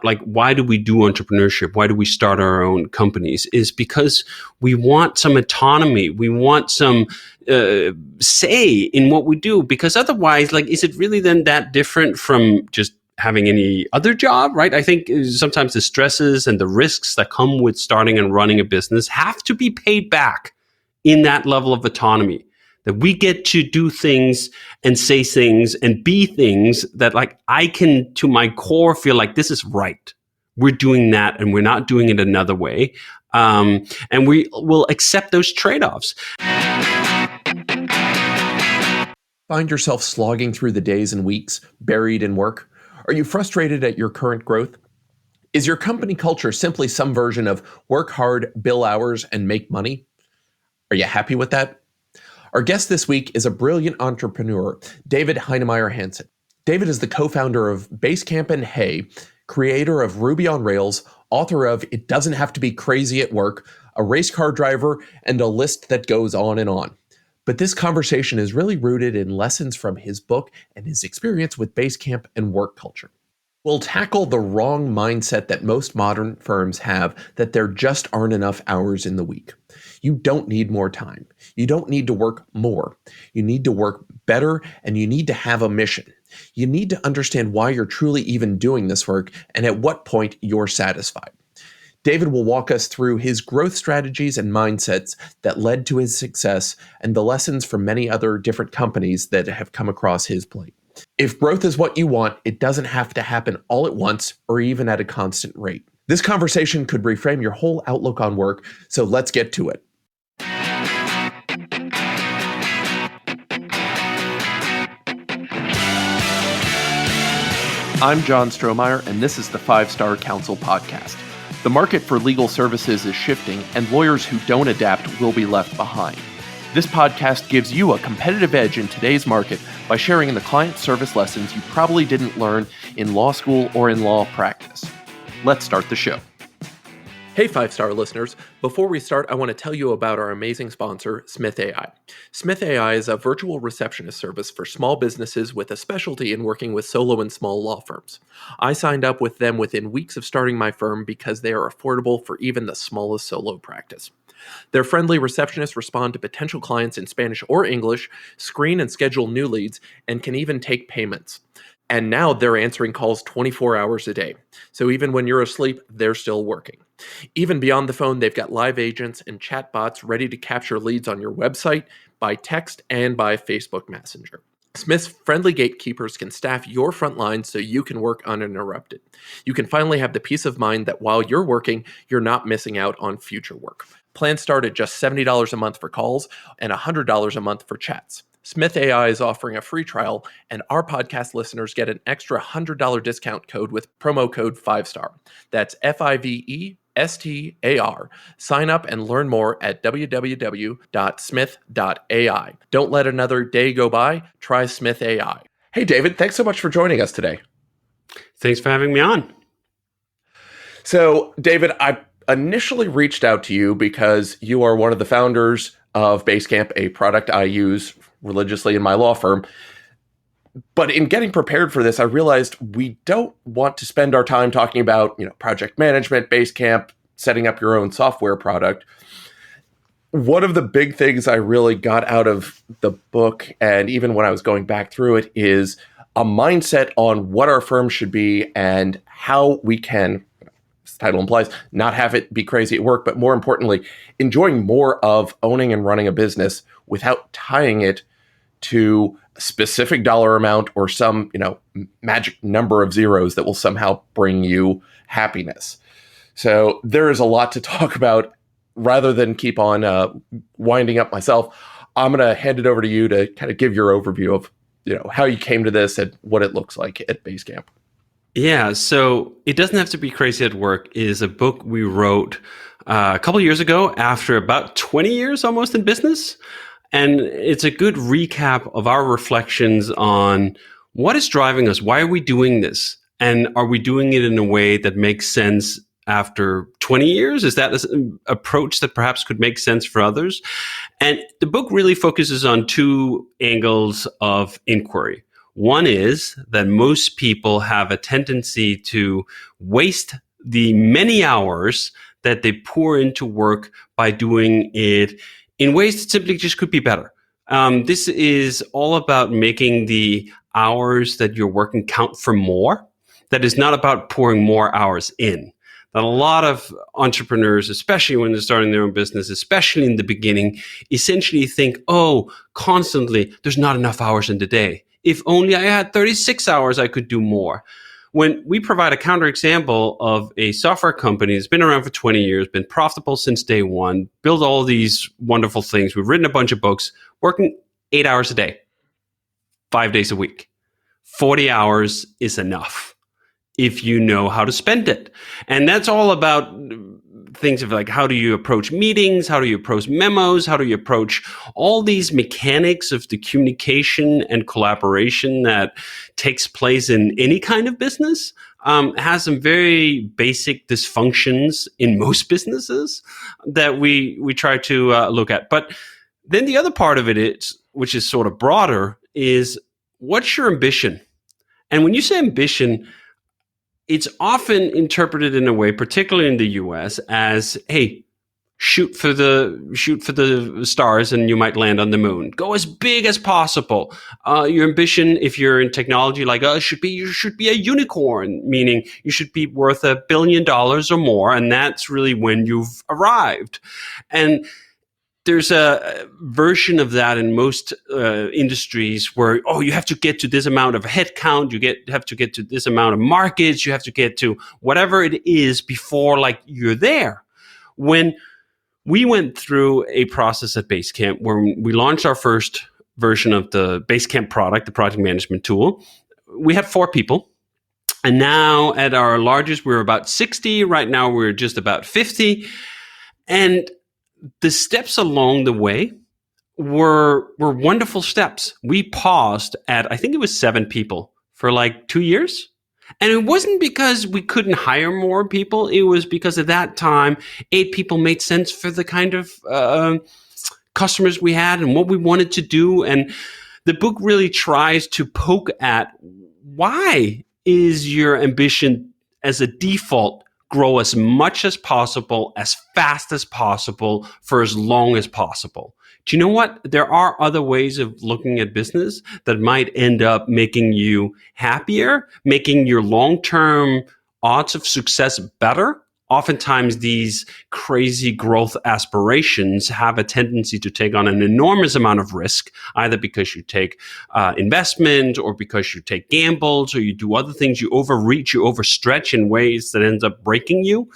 like, why do we do entrepreneurship? Why do we start our own companies? Is because we want some autonomy. We want some say in what we do, because otherwise, like, is it really then that different from just having any other job, right? I think sometimes the stresses and the risks that come with starting and running a business have to be paid back in that level of autonomy, that we get to do things and say things and be things that, like, I can, to my core, feel like this is right. We're doing that and we're not doing it another way. And we will accept those trade-offs. Find yourself slogging through the days and weeks, buried in work? Are you frustrated at your current growth? Is your company culture simply some version of work hard, bill hours, and make money? Are you happy with that? Our guest this week is a brilliant entrepreneur, David Heinemeier Hansson. David is the co-founder of Basecamp and Hey, creator of Ruby on Rails, author of It Doesn't Have to Be Crazy at Work, a race car driver, and a list that goes on and on. But this conversation is really rooted in lessons from his book and his experience with Basecamp and work culture. We'll tackle the wrong mindset that most modern firms have, that there just aren't enough hours in the week. You don't need more time. You don't need to work more. You need to work better, and you need to have a mission. You need to understand why you're truly even doing this work and at what point you're satisfied. David will walk us through his growth strategies and mindsets that led to his success and the lessons from many other different companies that have come across his plate. If growth is what you want, it doesn't have to happen all at once or even at a constant rate. This conversation could reframe your whole outlook on work, so let's get to it. I'm John Strohmeyer, and this is the 5-Star Counsel Podcast. The market for legal services is shifting, and lawyers who don't adapt will be left behind. This podcast gives you a competitive edge in today's market by sharing the client service lessons you probably didn't learn in law school or in law practice. Let's start the show. Hey, 5-Star listeners. Before we start, I want to tell you about our amazing sponsor, Smith AI. Smith AI is a virtual receptionist service for small businesses with a specialty in working with solo and small law firms. I signed up with them within weeks of starting my firm because they are affordable for even the smallest solo practice. Their friendly receptionists respond to potential clients in Spanish or English, screen and schedule new leads, and can even take payments. And now they're answering calls 24 hours a day. So even when you're asleep, they're still working. Even beyond the phone, they've got live agents and chat bots ready to capture leads on your website, by text, and by Facebook Messenger. Smith's friendly gatekeepers can staff your front line so you can work uninterrupted. You can finally have the peace of mind that while you're working, you're not missing out on future work. Plans start at just $70 a month for calls and $100 a month for chats. Smith AI is offering a free trial, and our podcast listeners get an extra $100 discount code with promo code 5-STAR. That's FIVESTAR. Sign up and learn more at www.smith.ai. Don't let another day go by. Try Smith AI. Hey, David, thanks so much for joining us today. Thanks for having me on. So, David, I initially reached out to you because you are one of the founders of Basecamp, a product I use religiously in my law firm. But in getting prepared for this, I realized we don't want to spend our time talking about, project management, Basecamp, setting up your own software product. One of the big things I really got out of the book, and even when I was going back through it, is a mindset on what our firm should be and how we can, as the title implies, not have it be crazy at work, but more importantly, enjoying more of owning and running a business without tying it to a specific dollar amount or some, magic number of zeros that will somehow bring you happiness. So there is a lot to talk about. Rather than keep on winding up myself, I'm going to hand it over to you to kind of give your overview of, how you came to this and what it looks like at Basecamp. Yeah, so It Doesn't Have to Be Crazy at Work is a book we wrote a couple of years ago after about 20 years almost in business. And it's a good recap of our reflections on what is driving us. Why are we doing this? And are we doing it in a way that makes sense after 20 years? Is that an approach that perhaps could make sense for others? And the book really focuses on two angles of inquiry. One is that most people have a tendency to waste the many hours that they pour into work by doing it in ways that simply just could be better. This is all about making the hours that you're working count for more. That is not about pouring more hours in. That a lot of entrepreneurs, especially when they're starting their own business, especially in the beginning, essentially think, oh, constantly, there's not enough hours in the day. If only I had 36 hours, I could do more. When we provide a counterexample of a software company that's been around for 20 years, been profitable since day one, built all these wonderful things, we've written a bunch of books, working 8 hours a day, 5 days a week. 40 hours is enough if you know how to spend it. And that's all about things of like, how do you approach meetings? How do you approach memos? How do you approach all these mechanics of the communication and collaboration that takes place in any kind of business? Has some very basic dysfunctions in most businesses that we try to look at. But then the other part of it is, which is sort of broader, is what's your ambition? And when you say ambition, it's often interpreted in a way, particularly in the US, as, hey, shoot for the stars and you might land on the moon. Go as big as possible. Your ambition, if you're in technology like us, you should be a unicorn, meaning you should be worth $1 billion or more, and that's really when you've arrived. And there's a version of that in most industries where, oh, you have to get to this amount of headcount, have to get to this amount of markets, you have to get to whatever it is before like you're there. When we went through a process at Basecamp where we launched our first version of the Basecamp product, the project management tool, we had 4 people. And now at our largest, we're about 60. Right now, we're just about 50. And the steps along the way were wonderful steps. We paused at, I think it was 7 people for like 2 years. And it wasn't because we couldn't hire more people. It was because at that time, 8 people made sense for the kind of customers we had and what we wanted to do. And the book really tries to poke at, why is your ambition as a default grow as much as possible, as fast as possible, for as long as possible? Do you know what? There are other ways of looking at business that might end up making you happier, making your long-term odds of success better. Oftentimes, these crazy growth aspirations have a tendency to take on an enormous amount of risk, either because you take investment or because you take gambles or you do other things. You overreach, you overstretch in ways that ends up breaking you.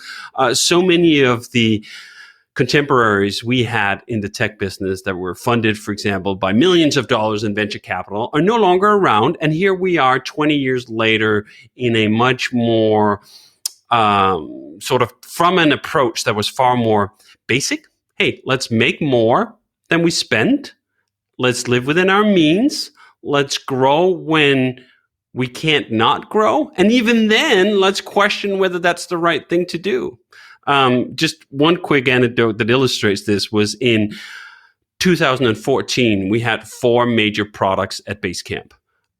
So many of the contemporaries we had in the tech business that were funded, for example, by millions of dollars in venture capital are no longer around. And here we are 20 years later in a much more sort of from an approach that was far more basic. Hey, let's make more than we spend. Let's live within our means. Let's grow when we can't not grow. And even then, let's question whether that's the right thing to do. Just one quick anecdote that illustrates this was in 2014, we had 4 major products at Basecamp,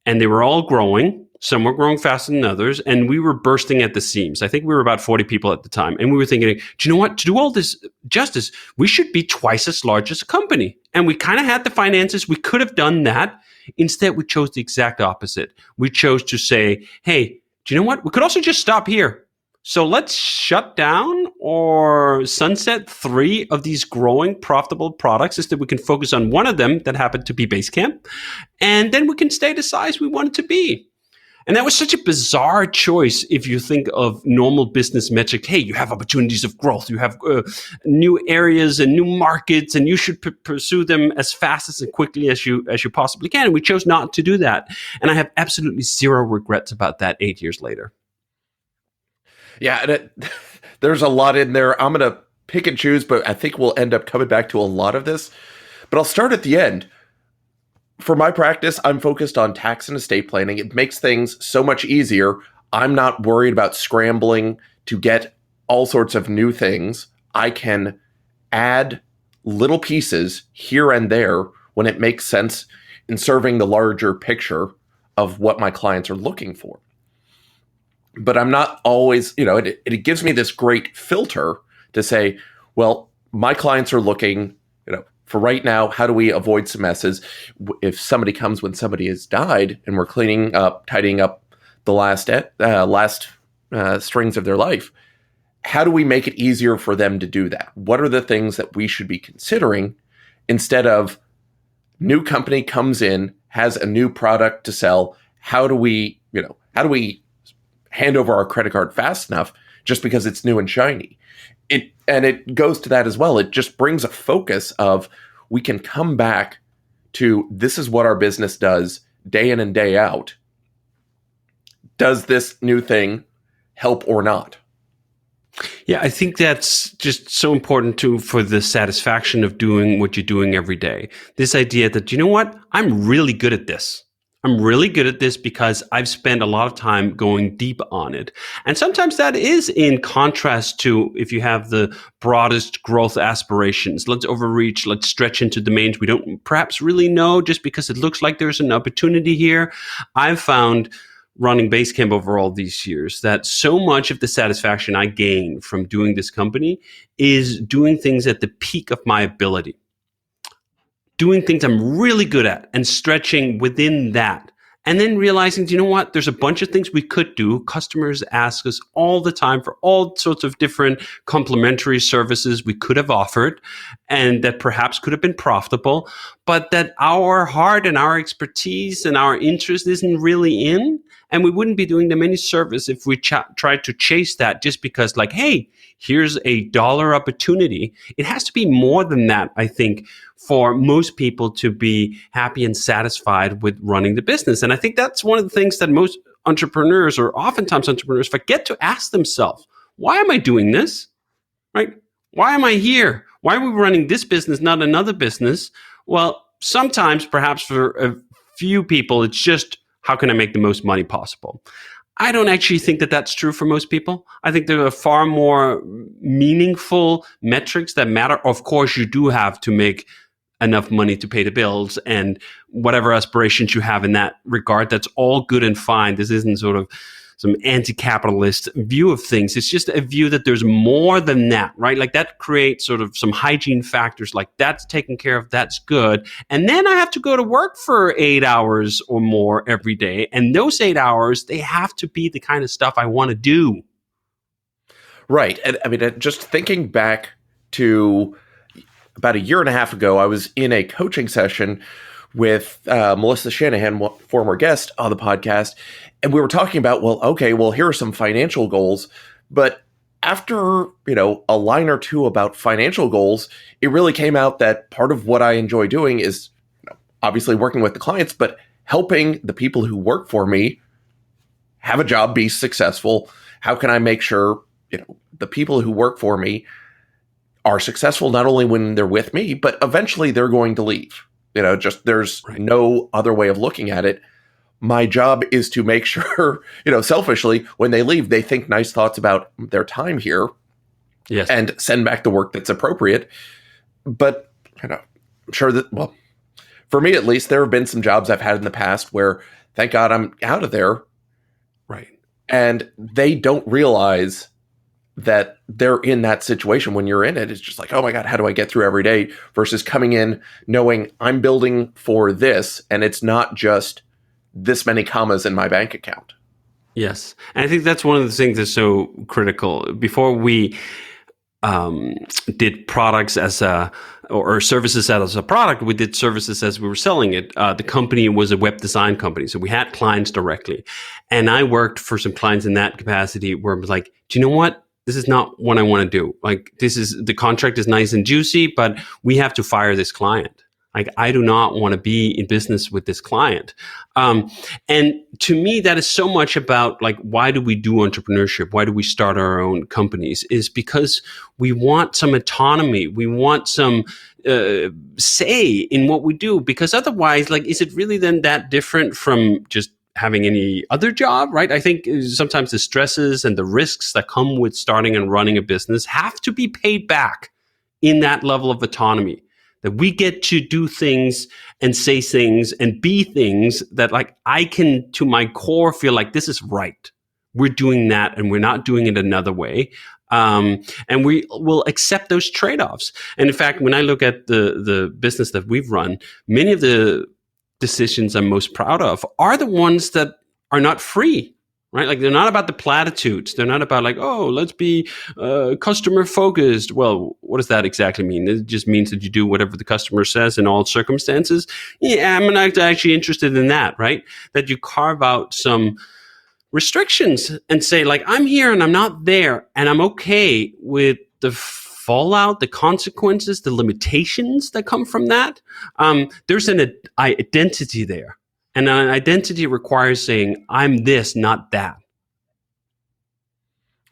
and they were all growing. Some were growing faster than others, and we were bursting at the seams. I think we were about 40 people at the time, and we were thinking, do you know what? To do all this justice, we should be twice as large as a company. And we kind of had the finances. We could have done that. Instead, we chose the exact opposite. We chose to say, hey, do you know what? We could also just stop here. So let's shut down or sunset 3 of these growing profitable products so that we can focus on one of them that happened to be Basecamp. And then we can stay the size we want it to be. And that was such a bizarre choice if you think of normal business metric. Hey, you have opportunities of growth. You have new areas and new markets, and you should pursue them as fast as and quickly as you possibly can. And we chose not to do that. And I have absolutely 0 regrets about that 8 years later. Yeah, and there's a lot in there. I'm going to pick and choose, but I think we'll end up coming back to a lot of this. But I'll start at the end. For my practice, I'm focused on tax and estate planning. It makes things so much easier. I'm not worried about scrambling to get all sorts of new things. I can add little pieces here and there when it makes sense in serving the larger picture. of what my clients are looking for. But I'm not always, it gives me this great filter to say, well, my clients are looking, for right now, how do we avoid some messes? If somebody comes when somebody has died and we're tidying up the last strings of their life, how do we make it easier for them to do that? What are the things that we should be considering instead of new company comes in, has a new product to sell? How do we hand over our credit card fast enough just because it's new and shiny? It goes to that as well. It just brings a focus of we can come back to this is what our business does day in and day out. Does this new thing help or not? Yeah, I think that's just so important for the satisfaction of doing what you're doing every day. This idea that, you know what, I'm really good at this. I'm really good at this because I've spent a lot of time going deep on it. And sometimes that is in contrast to if you have the broadest growth aspirations. Let's overreach, let's stretch into domains we don't perhaps really know just because it looks like there's an opportunity here. I've found running Basecamp over all these years that so much of the satisfaction I gain from doing this company is doing things at the peak of my ability. Doing things I'm really good at and stretching within that. And then realizing, you know what, there's a bunch of things we could do. Customers ask us all the time for all sorts of different complementary services we could have offered and that perhaps could have been profitable, but that our heart and our expertise and our interest isn't really in. And we wouldn't be doing them any service if we tried to chase that just because like, hey, here's a dollar opportunity. It has to be more than that, I think, for most people to be happy and satisfied with running the business. And I think that's one of the things that most entrepreneurs or oftentimes entrepreneurs forget to ask themselves. Why am I doing this? Right? Why am I here? Why are we running this business, not another business? Well, sometimes perhaps for a few people, it's just, how can I make the most money possible? I don't actually think that that's true for most people. I think there are far more meaningful metrics that matter. Of course, you do have to make enough money to pay the bills and whatever aspirations you have in that regard. That's all good and fine. This isn't sort of some anti-capitalist view of things. It's just a view that there's more than that, right? Like that creates sort of some hygiene factors, like that's taken care of, that's good. And then I have to go to work for 8 hours or more every day. And those 8 hours, they have to be the kind of stuff I want to do. Right. And I mean, just thinking back to about a year and a half ago, I was in a coaching session with Melissa Shanahan, former guest on the podcast, and we were talking about, here are some financial goals, but after, a line or two about financial goals, it really came out that part of what I enjoy doing is obviously working with the clients, but helping the people who work for me have a job, be successful. How can I make sure, the people who work for me are successful not only when they're with me, but eventually they're going to leave. There's no other way of looking at it. My job is to make sure, selfishly, when they leave, they think nice thoughts about their time here. Yes. And send back the work that's appropriate. But, I'm sure that, for me at least, there have been some jobs I've had in the past where, thank God I'm out of there. Right. And they don't realize that they're in that situation when you're in it. It's just like, oh my God, how do I get through every day? Versus coming in knowing I'm building for this, and it's not just this many commas in my bank account. Yes. And I think that's one of the things that's so critical. Before we did products or services as a product, we did services as we were selling it. The company was a web design company. So we had clients directly. And I worked for some clients in that capacity where I was like, do you know what? This is not what I want to do. Like, the contract is nice and juicy, but we have to fire this client. Like, I do not want to be in business with this client. And to me, that is so much about, like, why do we do entrepreneurship? Why do we start our own companies? Is because we want some autonomy. We want some say in what we do. Because otherwise, like, is it really then that different from just having any other job, right? I think sometimes the stresses and the risks that come with starting and running a business have to be paid back in that level of autonomy. that we get to do things and say things and be things that like I can to my core feel like this is right. We're doing that and we're not doing it another way. And we will accept those trade-offs. And in fact, when I look at the business that we've run, many of the decisions I'm most proud of are the ones that are not free. Right? Like they're not about the platitudes. They're not about like, oh, let's be customer focused. Well, what does that exactly mean? It just means that you do whatever the customer says in all circumstances. Yeah, I'm not actually interested in that, right? That you carve out some restrictions and say like, I'm here and I'm not there. And I'm okay with the fallout, the consequences, the limitations that come from that. There's an identity there. And an identity requires saying, I'm this, not that.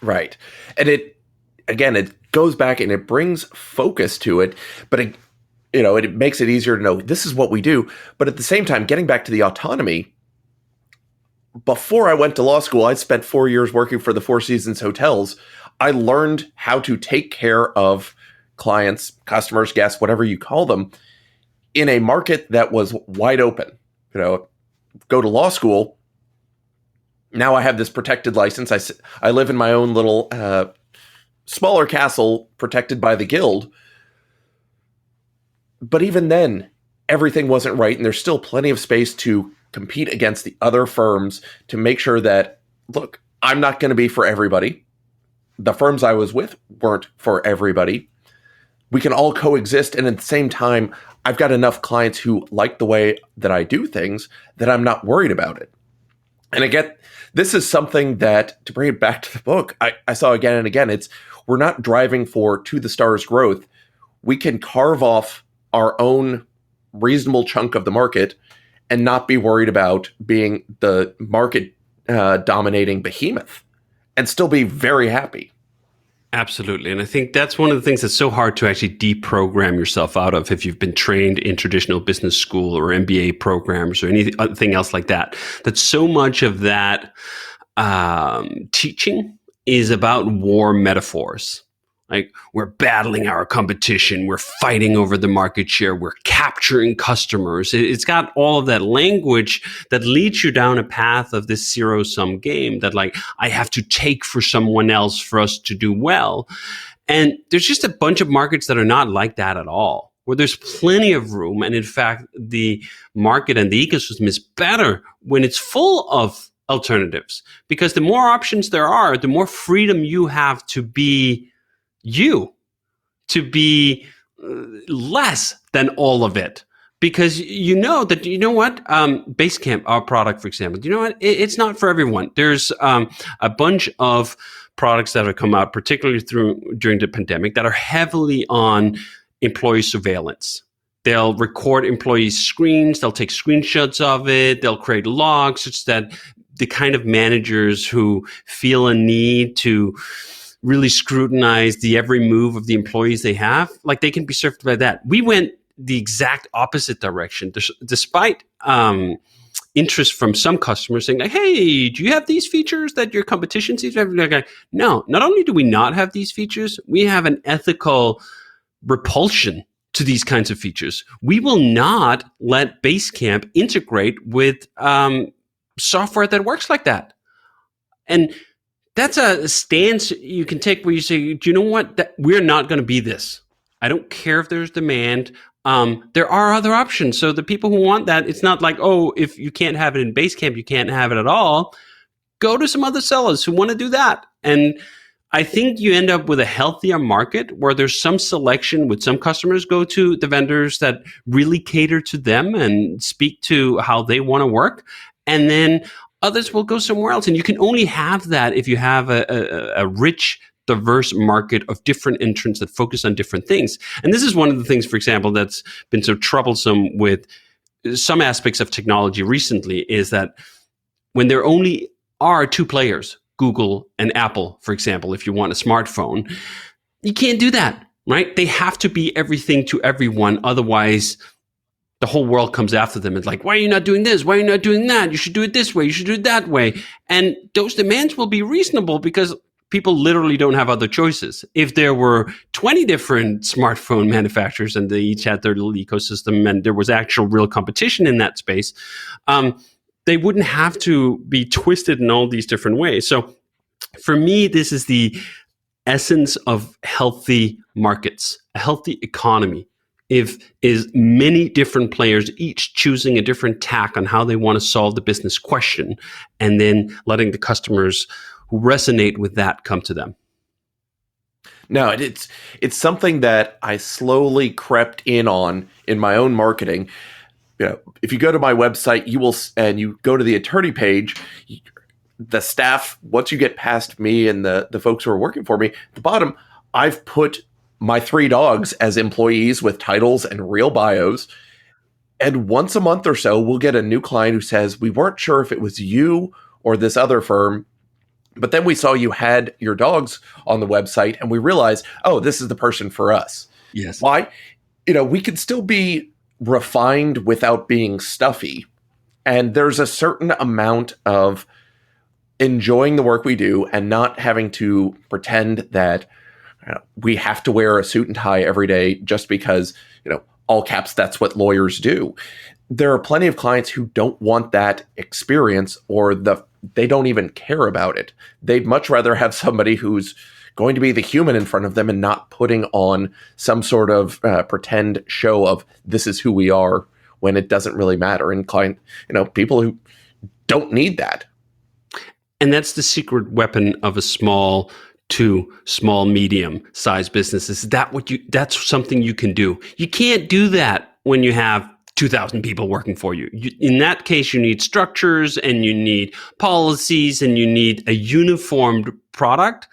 Right. And it goes back and it brings focus to it, but it makes it easier to know this is what we do. But at the same time, getting back to the autonomy, before I went to law school, I'd spent 4 years working for the Four Seasons hotels. I learned how to take care of clients, customers, guests, whatever you call them, in a market that was wide open. Go to law school. Now I have this protected license. I live in my own little smaller castle protected by the guild. But even then, everything wasn't right. And there's still plenty of space to compete against the other firms to make sure that, look, I'm not going to be for everybody. The firms I was with weren't for everybody. We can all coexist. And at the same time, I've got enough clients who like the way that I do things that I'm not worried about it. And again, this is something that, to bring it back to the book, I saw again and again. We're not driving for to the stars growth. We can carve off our own reasonable chunk of the market and not be worried about being the market dominating behemoth and still be very happy. Absolutely. And I think that's one of the things that's so hard to actually deprogram yourself out of if you've been trained in traditional business school or MBA programs or anything else like that. That so much of that teaching is about war metaphors. Like we're battling our competition, we're fighting over the market share, we're capturing customers. It's got all of that language that leads you down a path of this zero-sum game that like I have to take for someone else for us to do well. And there's just a bunch of markets that are not like that at all, where there's plenty of room. And in fact, the market and the ecosystem is better when it's full of alternatives, because the more options there are, the more freedom you have to be to be less than all of it. Because Basecamp, our product, for example, it's not for everyone. There's a bunch of products that have come out, particularly during the pandemic, that are heavily on employee surveillance. They'll record employees' screens, they'll take screenshots of it, they'll create logs such that the kind of managers who feel a need to really scrutinize the every move of the employees they have, like they can be served by that. We went the exact opposite direction, despite interest from some customers saying like, hey, do you have these features that your competition seems to have? Like, no, not only do we not have these features, we have an ethical repulsion to these kinds of features. We will not let Basecamp integrate with software that works like that. And that's a stance you can take where you say, do you know what? We're not going to be this. I don't care if there's demand. There are other options. So the people who want that, it's not like, oh, if you can't have it in Basecamp, you can't have it at all. Go to some other sellers who want to do that. And I think you end up with a healthier market where there's some selection with some customers go to the vendors that really cater to them and speak to how they want to work. And then others will go somewhere else. And you can only have that if you have a rich, diverse market of different entrants that focus on different things. And this is one of the things, for example, that's been so troublesome with some aspects of technology recently is that when there only are two players, Google and Apple, for example, if you want a smartphone, you can't do that, right? They have to be everything to everyone. Otherwise, the whole world comes after them. It's like, why are you not doing this? Why are you not doing that? You should do it this way. You should do it that way. And those demands will be reasonable because people literally don't have other choices. If there were 20 different smartphone manufacturers and they each had their little ecosystem and there was actual real competition in that space, they wouldn't have to be twisted in all these different ways. So for me, this is the essence of healthy markets, a healthy economy. If is many different players each choosing a different tack on how they want to solve the business question, and then letting the customers who resonate with that come to them. No, it's something that I slowly crept in on in my own marketing. If you go to my website, you go to the attorney page, the staff, once you get past me and the folks who are working for me, at the bottom, I've put my 3 dogs as employees with titles and real bios. And once a month or so, we'll get a new client who says, we weren't sure if it was you or this other firm, but then we saw you had your dogs on the website and we realized, oh, this is the person for us. Yes. Why? We can still be refined without being stuffy. And there's a certain amount of enjoying the work we do and not having to pretend that we have to wear a suit and tie every day just because, all caps, that's what lawyers do. There are plenty of clients who don't want that experience, or they don't even care about it. They'd much rather have somebody who's going to be the human in front of them and not putting on some sort of pretend show of this is who we are when it doesn't really matter. And people who don't need that. And that's the secret weapon of a small to small, medium sized businesses. That's something you can do. You can't do that when you have 2,000 people working for you. In that case, you need structures and you need policies and you need a uniformed product,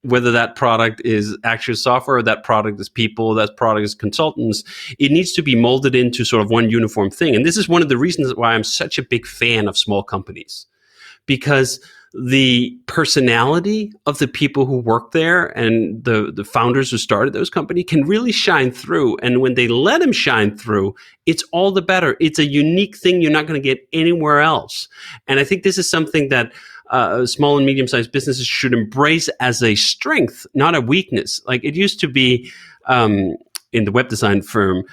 whether that product is actual software, or that product is people, that product is consultants. It needs to be molded into sort of one uniform thing. And this is one of the reasons why I'm such a big fan of small companies, because the personality of the people who work there and the founders who started those companies can really shine through. And when they let them shine through, it's all the better. It's a unique thing you're not going to get anywhere else. And I think this is something that small and medium-sized businesses should embrace as a strength, not a weakness. Like it used to be in the web design firm,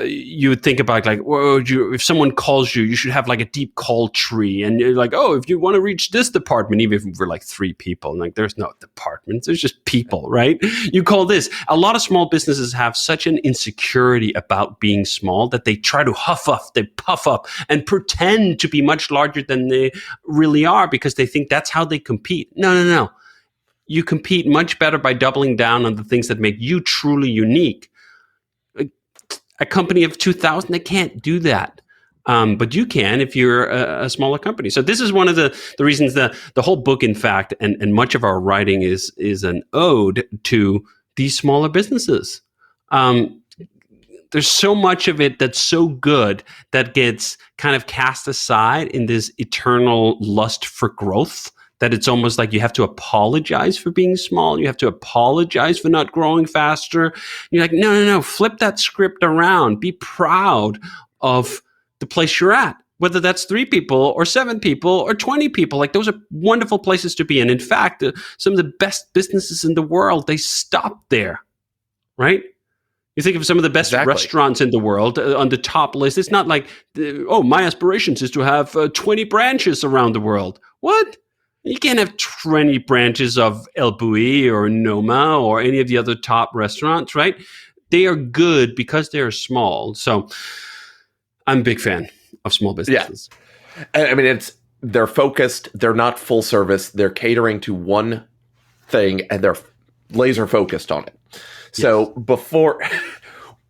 you would think about if someone calls you, you should have like a deep call tree. And you're like, oh, if you want to reach this department, even if we're like 3 people, like there's no departments, there's just people, right? You call this. A lot of small businesses have such an insecurity about being small that they try to they puff up and pretend to be much larger than they really are because they think that's how they compete. No. You compete much better by doubling down on the things that make you truly unique. A company of 2,000, they can't do that. But you can if you're a smaller company. So this is one of the reasons the whole book, in fact, and much of our writing is an ode to these smaller businesses. There's so much of it that's so good that gets kind of cast aside in this eternal lust for growth, that it's almost like you have to apologize for being small. You have to apologize for not growing faster. You're like, no, flip that script around. Be proud of the place you're at, whether that's 3 people or 7 people or 20 people. Like those are wonderful places to be. And in fact, some of the best businesses in the world, they stop there, right? You think of some of the best restaurants in the world on the top list. It's not like, my aspirations is to have 20 branches around the world. What? You can't have 20 branches of El Bulli or Noma or any of the other top restaurants, right? They are good because they are small. So I'm a big fan of small businesses. Yeah. I mean, they're focused. They're not full service. They're catering to one thing and they're laser focused on it. So before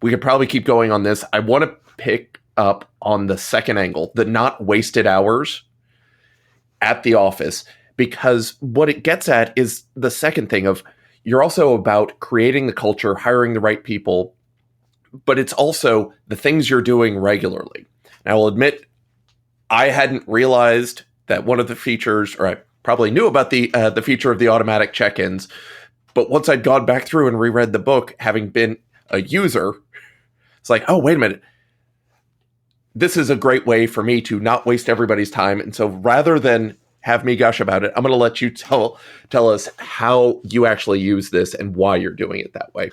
we could probably keep going on this, I want to pick up on the second angle, the not wasted hours at the office. Because what it gets at is the second thing of you're also about creating the culture, hiring the right people, but it's also the things you're doing regularly. And I will admit, I hadn't realized that one of the features, or I probably knew about the feature of the automatic check-ins, but once I'd gone back through and reread the book, having been a user, it's like, oh, wait a minute. This is a great way for me to not waste everybody's time. And so rather than have me gush about it. I'm going to let you tell us how you actually use this and why you're doing it that way.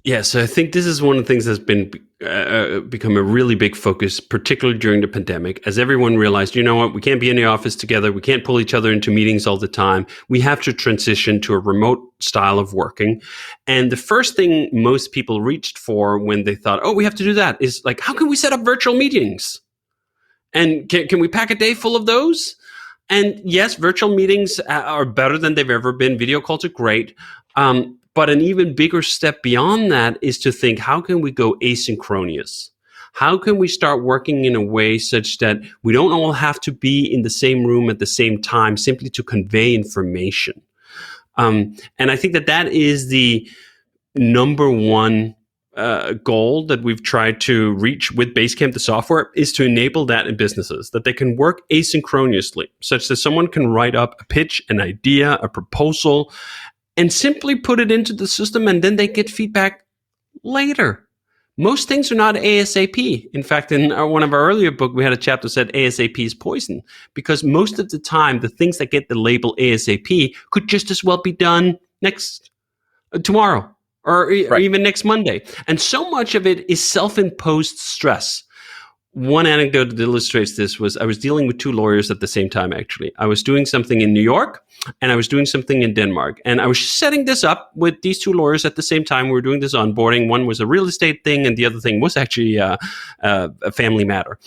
Yeah, so I think this is one of the things that's been become a really big focus, particularly during the pandemic, as everyone realized, you know what, we can't be in the office together. We can't pull each other into meetings all the time. We have to transition to a remote style of working. And the first thing most people reached for when they thought, oh, we have to do that is like, how can we set up virtual meetings? And can we pack a day full of those? And yes, virtual meetings are better than they've ever been. Video calls are great. But an even bigger step beyond that is to think, how can we go asynchronous? How can we start working in a way such that we don't all have to be in the same room at the same time simply to convey information? And I think that is the number one goal that we've tried to reach with Basecamp, the software, is to enable that in businesses, that they can work asynchronously, such that someone can write up a pitch, an idea, a proposal, and simply put it into the system, and then they get feedback later. Most things are not ASAP. In fact, in one of our earlier books, we had a chapter that said ASAP is poison, because most of the time, the things that get the label ASAP could just as well be done tomorrow or even next Monday. And so much of it is self-imposed stress. One anecdote that illustrates this was I was dealing with two lawyers at the same time, actually. I was doing something in New York and I was doing something in Denmark. And I was setting this up with these two lawyers at the same time. We were doing this onboarding. One was a real estate thing and the other thing was actually a family matter.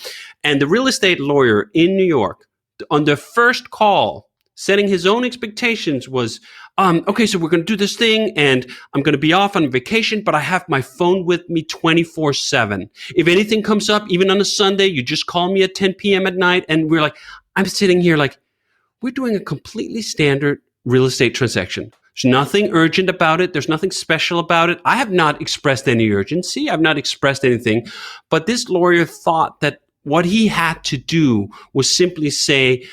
And the real estate lawyer in New York, on the first call, setting his own expectations was, okay, so we're going to do this thing and I'm going to be off on vacation, but I have my phone with me 24/7. If anything comes up, even on a Sunday, you just call me at 10 p.m. at night. And we're like, I'm sitting here like, we're doing a completely standard real estate transaction. There's nothing urgent about it. There's nothing special about it. I have not expressed any urgency. I've not expressed anything. But this lawyer thought that what he had to do was simply say,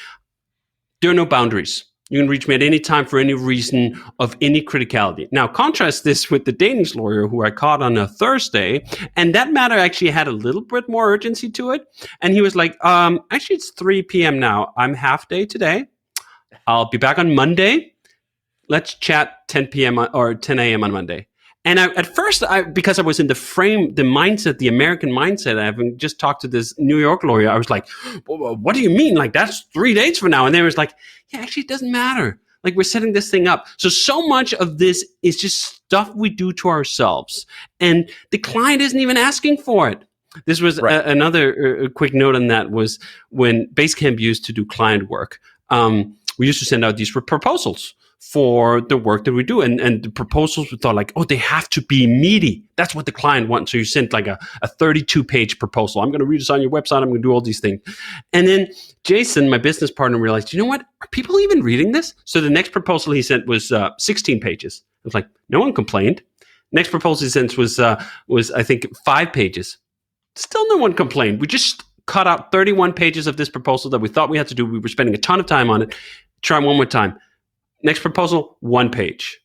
there are no boundaries. You can reach me at any time for any reason of any criticality. Now, contrast this with the Danish lawyer who I caught on a Thursday, and that matter actually had a little bit more urgency to it. And he was like, actually, it's 3 p.m. now. I'm half day today. I'll be back on Monday. Let's chat 10 p.m. or 10 a.m. on Monday. And at first, because I was in the mindset, the American mindset, having just talked to this New York lawyer, I was like, what do you mean? Like, that's 3 days from now. And they was like, yeah, actually, it doesn't matter. Like, we're setting this thing up. So much of this is just stuff we do to ourselves. And the client isn't even asking for it. This was another quick note on that was when Basecamp used to do client work. We used to send out these proposals for the work that we do. And the proposals, we thought like, oh, they have to be meaty. That's what the client wants. So you sent like a 32-page proposal. I'm going to redesign your website. I'm going to do all these things. And then Jason, my business partner, realized, you know what? Are people even reading this? So the next proposal he sent was 16 pages. I was like, no one complained. Next proposal he sent was I think 5 pages. Still no one complained. We just cut out 31 pages of this proposal that we thought we had to do. We were spending a ton of time on it. Try one more time. Next proposal, 1 page.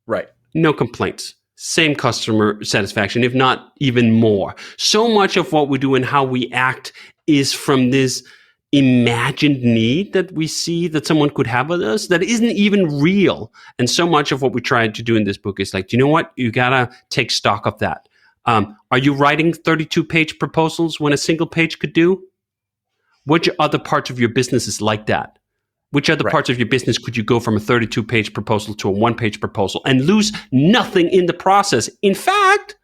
Right. No complaints. Same customer satisfaction, if not even more. So much of what we do and how we act is from this imagined need that we see that someone could have with us that isn't even real. And so much of what we tried to do in this book is like, you know what? You got to take stock of that. Are you writing 32-page proposals when a single page could do? Which other parts of your business is like that? Which other parts of your business could you go from a 32-page proposal to a 1-page proposal and lose nothing in the process? In fact,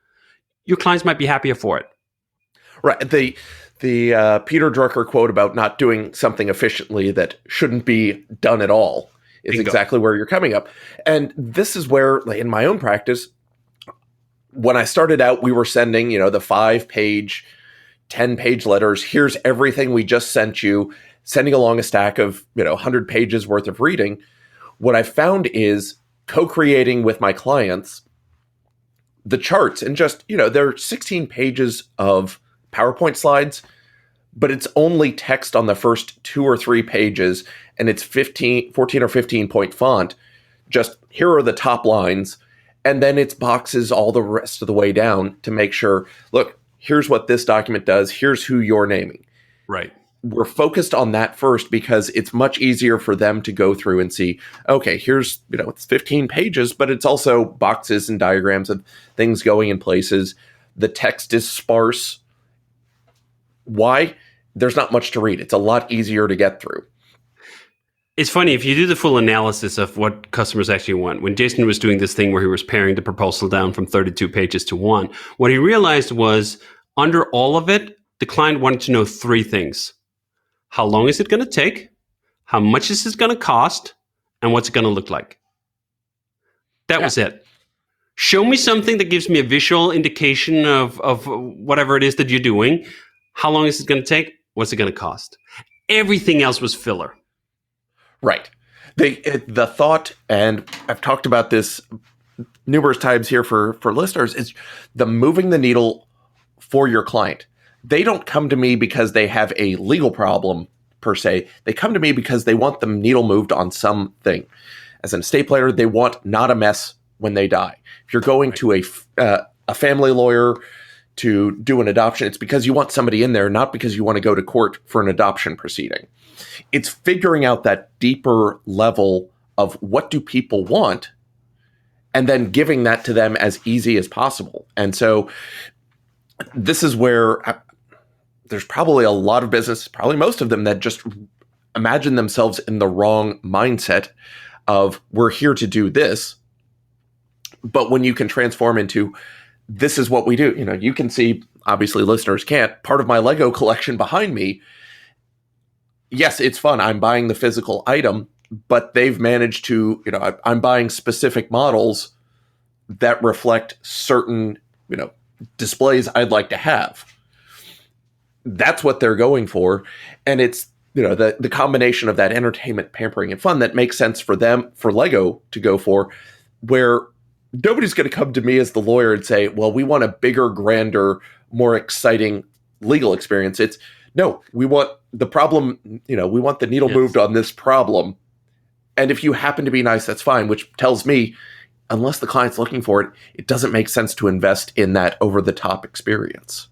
your clients might be happier for it. Right. The Peter Drucker quote about not doing something efficiently that shouldn't be done at all is exactly where you're coming up. And this is where, like, in my own practice, when I started out, we were sending, the 5-page, 10-page letters. Here's everything we just sent you. Sending along a stack of, 100 pages worth of reading. What I found is co-creating with my clients the charts and just, there are 16 pages of PowerPoint slides, but it's only text on the first 2 or 3 pages and it's 14 or 15 point font. Just here are the top lines. And then it's boxes all the rest of the way down to make sure, look, here's what this document does. Here's who you're naming. Right. we're focused on that first because it's much easier for them to go through and see, okay, here's, it's 15 pages, but it's also boxes and diagrams of things going in places. The text is sparse. Why? There's not much to read. It's a lot easier to get through. It's funny, if you do the full analysis of what customers actually want, when Jason was doing this thing where he was paring the proposal down from 32 pages to 1, what he realized was under all of it, the client wanted to know 3 things. How long is it going to take? How much is it going to cost? And what's it going to look like? That was it. Show me something that gives me a visual indication of whatever it is that you're doing. How long is it going to take? What's it going to cost? Everything else was filler. Right. The thought, and I've talked about this numerous times here for listeners, is the moving the needle for your client. They don't come to me because they have a legal problem per se. They come to me because they want the needle moved on something. As an estate planner, they want not a mess when they die. If you're going to a family lawyer to do an adoption, it's because you want somebody in there, not because you want to go to court for an adoption proceeding. It's figuring out that deeper level of what do people want and then giving that to them as easy as possible. And so this is where there's probably a lot of business, probably most of them, that just imagine themselves in the wrong mindset of we're here to do this. But when you can transform into this is what we do, you can see, obviously listeners can't, part of my Lego collection behind me. Yes, it's fun. I'm buying the physical item, but they've managed to, I'm buying specific models that reflect certain, displays I'd like to have. That's what they're going for. And it's, the combination of that entertainment, pampering, and fun that makes sense for them, for Lego to go for, where nobody's going to come to me as the lawyer and say, well, we want a bigger, grander, more exciting legal experience. It's, no, we want the problem, we want the needle moved on this problem. And if you happen to be nice, that's fine, which tells me, unless the client's looking for it, it doesn't make sense to invest in that over-the-top experience.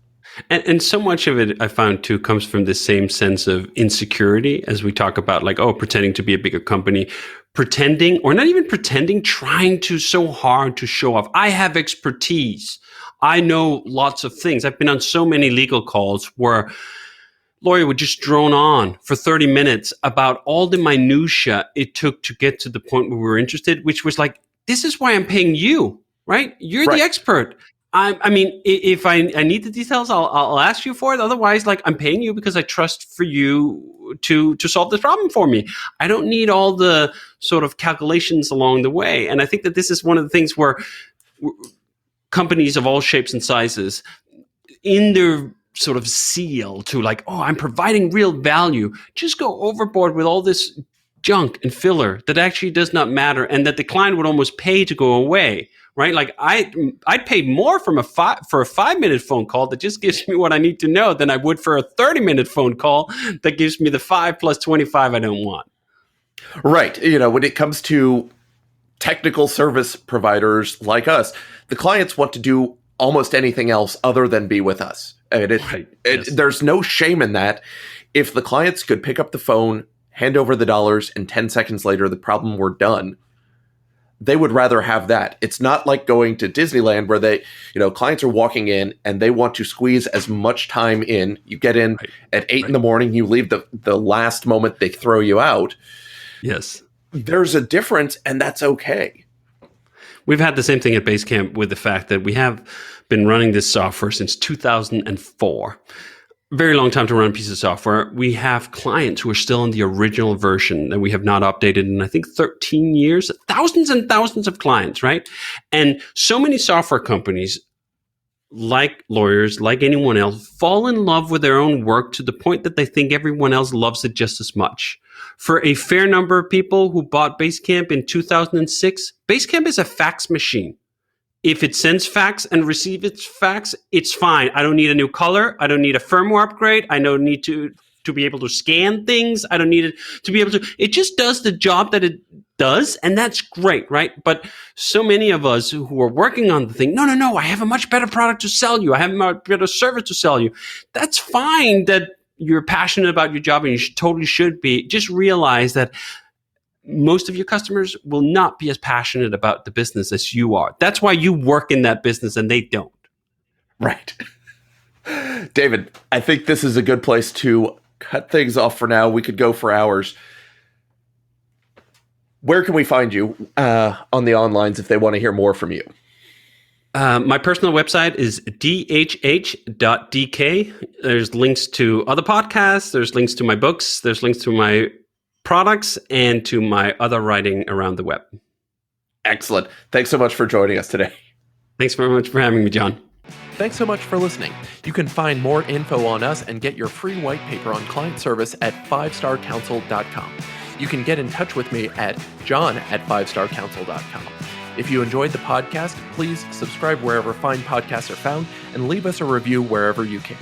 And so much of it, I found too, comes from the same sense of insecurity as we talk about, like, pretending to be a bigger company, pretending, or not even pretending, trying to so hard to show off. I have expertise. I know lots of things. I've been on so many legal calls where lawyer would just drone on for 30 minutes about all the minutia it took to get to the point where we were interested, which was like, this is why I'm paying you, right? You're the expert. I mean, if I need the details, I'll ask you for it. Otherwise, like, I'm paying you because I trust for you to solve this problem for me. I don't need all the sort of calculations along the way. And I think that this is one of the things where companies of all shapes and sizes, in their sort of seal to like, I'm providing real value, just go overboard with all this junk and filler that actually does not matter and that the client would almost pay to go away. Right? Like I'd pay more for a 5-minute phone call that just gives me what I need to know than I would for a 30-minute phone call that gives me the 5 plus 25 I don't want. Right. When it comes to technical service providers like us, the clients want to do almost anything else other than be with us. And there's no shame in that. If the clients could pick up the phone, hand over the dollars, and 10 seconds later the problem were done, they would rather have that. It's not like going to Disneyland where they, clients are walking in and they want to squeeze as much time in. You get in at 8 in the morning, you leave the last moment they throw you out. Yes. There's a difference, and that's okay. We've had the same thing at Basecamp with the fact that we have been running this software since 2004. Very long time to run a piece of software. We have clients who are still in the original version that we have not updated in, I think, 13 years. Thousands and thousands of clients, right? And so many software companies, like lawyers, like anyone else, fall in love with their own work to the point that they think everyone else loves it just as much. For a fair number of people who bought Basecamp in 2006, Basecamp is a fax machine. If it sends fax and receives its fax, it's fine. I don't need a new color. I don't need a firmware upgrade. I don't need to be able to scan things. I don't need it to be able to. It just does the job that it does, and that's great, right? But so many of us who are working on the thing, no, I have a much better product to sell you. I have a much better service to sell you. That's fine that you're passionate about your job, and you totally should be, just realize that most of your customers will not be as passionate about the business as you are. That's why you work in that business and they don't. Right. David, I think this is a good place to cut things off for now. We could go for hours. Where can we find you on the onlines if they want to hear more from you? My personal website is dhh.dk. There's links to other podcasts. There's links to my books. There's links to my products and to my other writing around the web. Excellent. Thanks so much for joining us today. Thanks very much for having me, John. Thanks so much for listening. You can find more info on us and get your free white paper on client service at 5starcouncil.com. You can get in touch with me at john@5starcouncil.com. If you enjoyed the podcast, please subscribe wherever fine podcasts are found and leave us a review wherever you can.